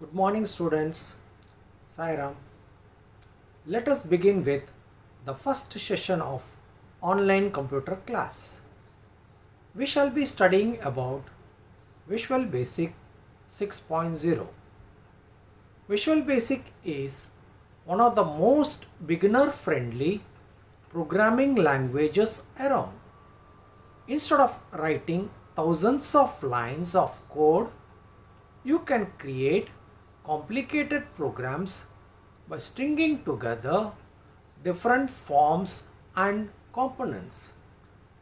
Good morning students. Sairam. Let us begin with the first session of online computer class. We shall be studying about Visual Basic 6.0. Visual Basic is one of the most beginner friendly programming languages around. Instead of writing thousands of lines of code, you can create complicated programs by stringing together different forms and components.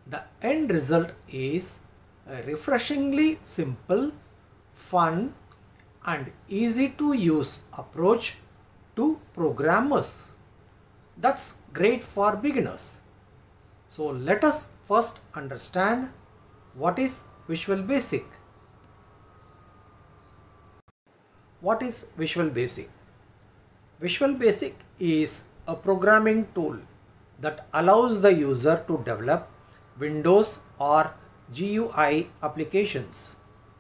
The end result is a refreshingly simple, fun and easy to use approach to programmers. That's great for beginners. So let us first understand what is Visual Basic. What is Visual Basic? Visual Basic is a programming tool that allows the user to develop Windows or GUI applications.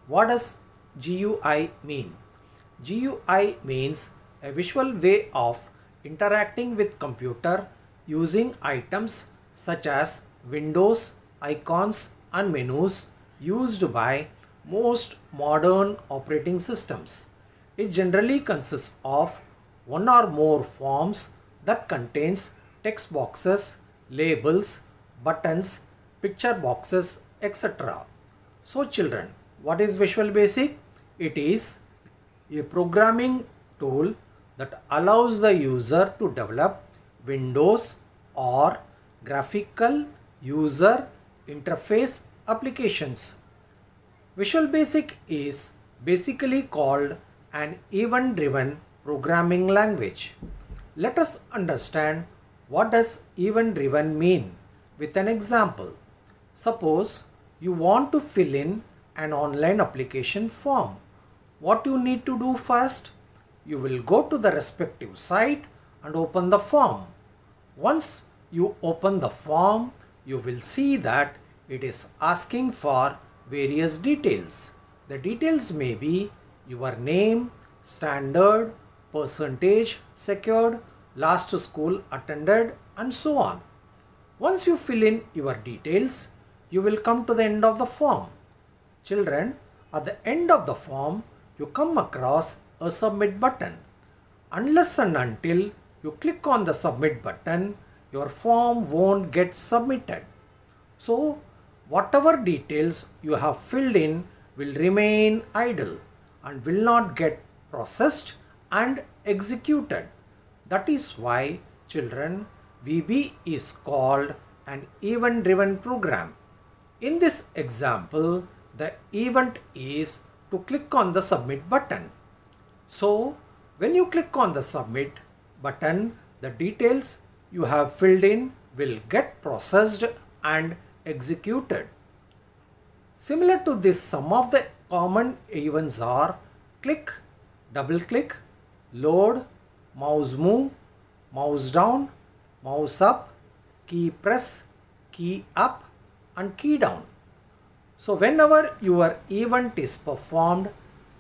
What does GUI mean? GUI means a visual way of interacting with computer using items such as windows, icons and menus used by most modern operating systems. It generally consists of one or more forms that contains text boxes, labels, buttons, picture boxes, etc. So children, what is Visual Basic? It is a programming tool that allows the user to develop Windows or graphical user interface applications. Visual Basic is basically called an event-driven programming language. Let us understand what does event-driven mean with an example. Suppose you want to fill in an online application form. What you need to do first? You will go to the respective site and open the form. Once you open the form, you will see that it is asking for various details. The details may be your name, standard, percentage secured, last school attended and so on. Once you fill in your details, you will come to the end of the form. Children, at the end of the form, you come across a submit button. Unless and until you click on the submit button, your form won't get submitted. So, whatever details you have filled in will remain idle and will not get processed and executed. That is why, children, VB is called an event-driven program. In this example, the event is to click on the submit button. So, when you click on the submit button, the details you have filled in will get processed and executed. Similar to this, some of the common events are click, double click, load, mouse move, mouse down, mouse up, key press, key up and key down. So whenever your event is performed,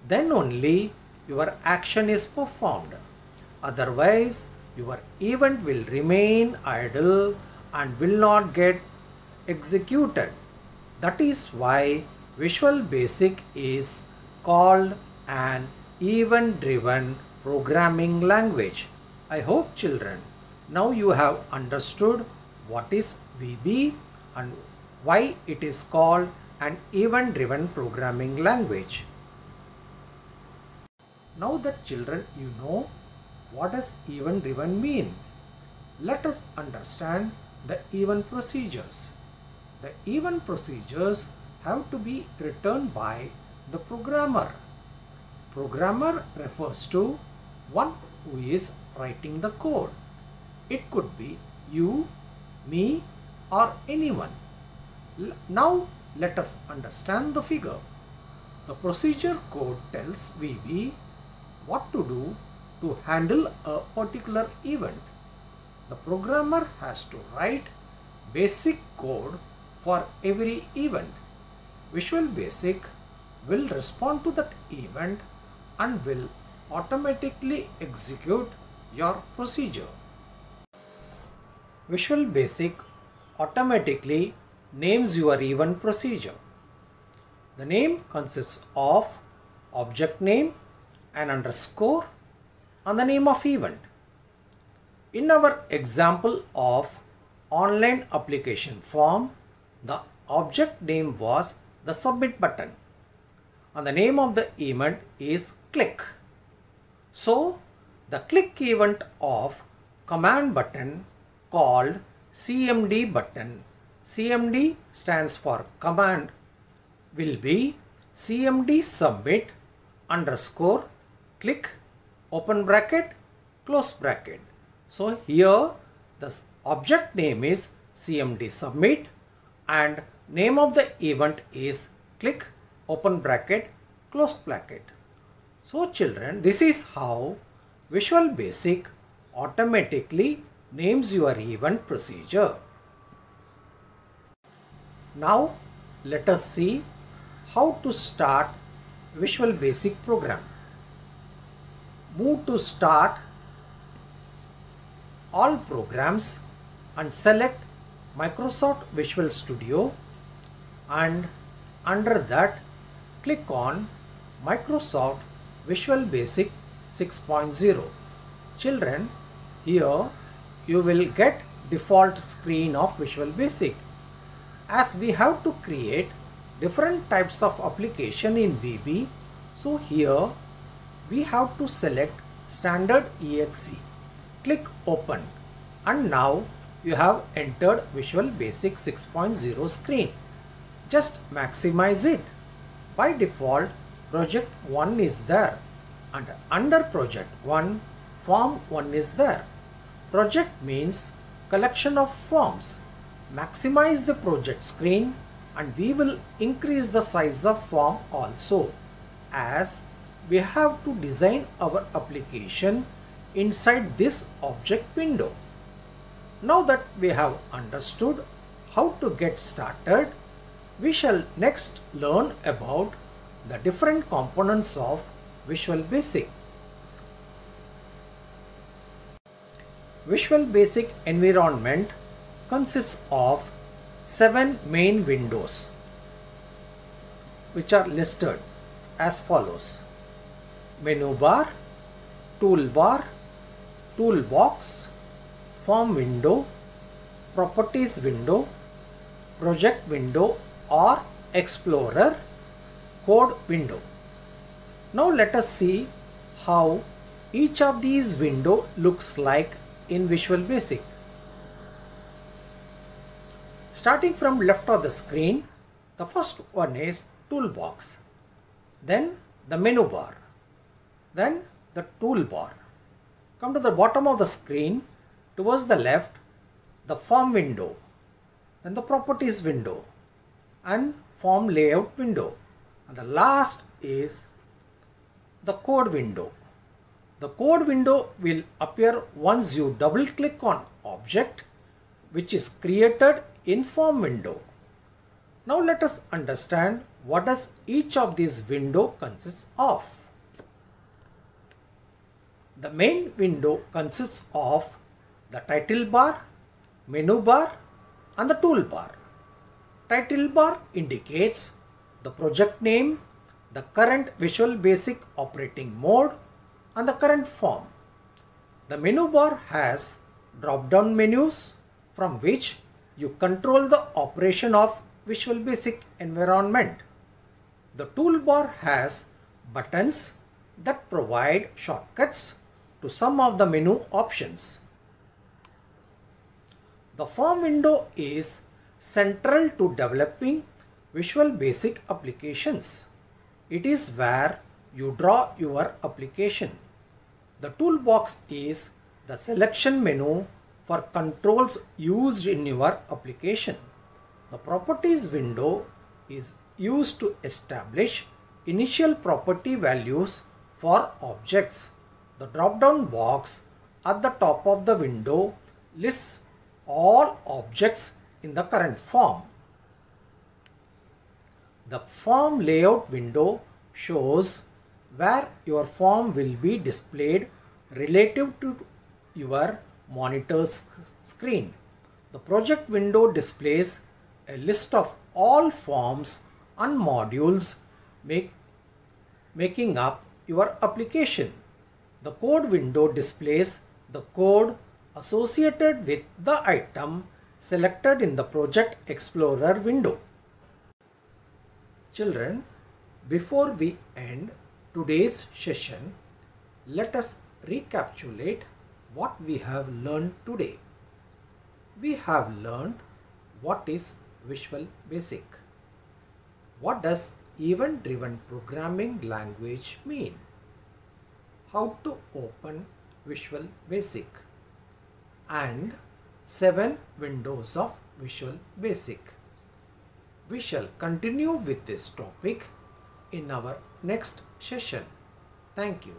then only your action is performed. Otherwise, your event will remain idle and will not get executed. That is why Visual Basic is called an event-driven programming language. I hope children, now you have understood what is VB and why it is called an event-driven programming language. Now that children you know what does event-driven mean, let us understand the event procedures. The event procedures have to be written by the programmer. Programmer refers to one who is writing the code. It could be you, me or anyone. Now let us understand the figure. The procedure code tells VB what to do to handle a particular event. The programmer has to write basic code for every event. Visual Basic will respond to that event and will automatically execute your procedure. Visual Basic automatically names your event procedure. The name consists of object name, an underscore, and the name of event. In our example of online application form, the object name was the submit button and the name of the event is click. So the click event of command button called CMD button, CMD stands for command, will be CMD submit underscore click open bracket close bracket. So here the object name is CMD submit and name of the event is click open bracket close bracket. So children, this is how Visual Basic automatically names your event procedure. Now let us see how to start Visual Basic program. Move to start all programs and select Microsoft Visual Studio, and under that click on Microsoft Visual Basic 6.0. Children, here you will get default screen of Visual Basic. As we have to create different types of application in VB, so here we have to select standard exe. Click open and now you have entered Visual Basic 6.0 screen. Just maximize it. By default, project 1 is there and under project 1, form 1 is there. Project means collection of forms. Maximize the project screen and we will increase the size of form also, as we have to design our application inside this object window. Now that we have understood how to get started, we shall next learn about the different components of Visual Basic. Visual Basic environment consists of 7 main windows which are listed as follows: menu bar, toolbar, toolbox, form window, properties window, project window or explorer, code window. Now let us see how each of these window looks like in Visual Basic. Starting from left of the screen, the first one is toolbox, then the menu bar, then the toolbar. Come to the bottom of the screen, towards the left, the form window, then the properties window and form layout window, and the last is the code window. The code window will appear once you double click on object which is created in form window. Now let us understand what does each of these window consists of. The main window consists of the title bar, menu bar and the toolbar. Title bar indicates the project name, the current Visual Basic operating mode and the current form. The menu bar has drop-down menus from which you control the operation of Visual Basic environment. The toolbar has buttons that provide shortcuts to some of the menu options. The form window is central to developing Visual Basic applications. It is where you draw your application. The toolbox is the selection menu for controls used in your application. The properties window is used to establish initial property values for objects. The drop-down box at the top of the window lists all objects in the current form. The form layout window shows where your form will be displayed relative to your monitor's screen. The project window displays a list of all forms and modules making up your application. The code window displays the code associated with the item selected in the Project Explorer window. Children, before we end today's session, let us recapitulate what we have learned today. We have learned what is Visual Basic. What does event-driven programming language mean? How to open Visual Basic and 7 windows of Visual Basic. We shall continue with this topic in our next session. Thank you.